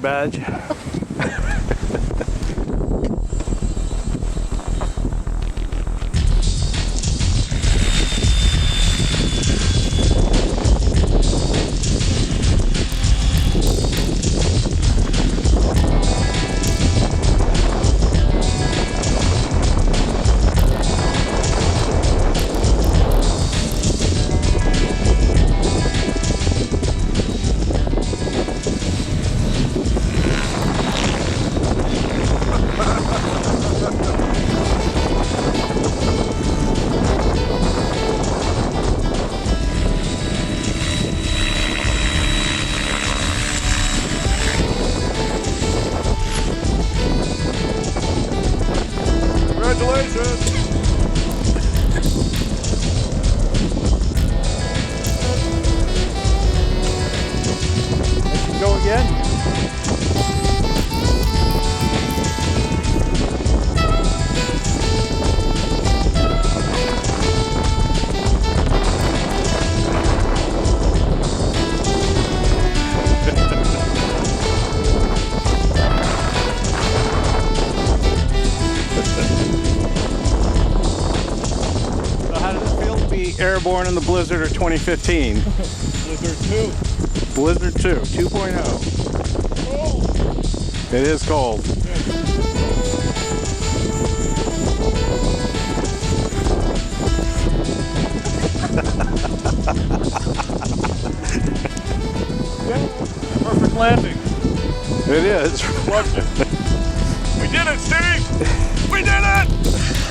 badge. Congratulations! Go again. So how does it feel to be airborne in the Blizzard of 2015? Blizzard 2. Blizzard 2, 2.0. Oh. It is cold. Perfect landing. It is. Plugged it. We did it, Steve! We did it!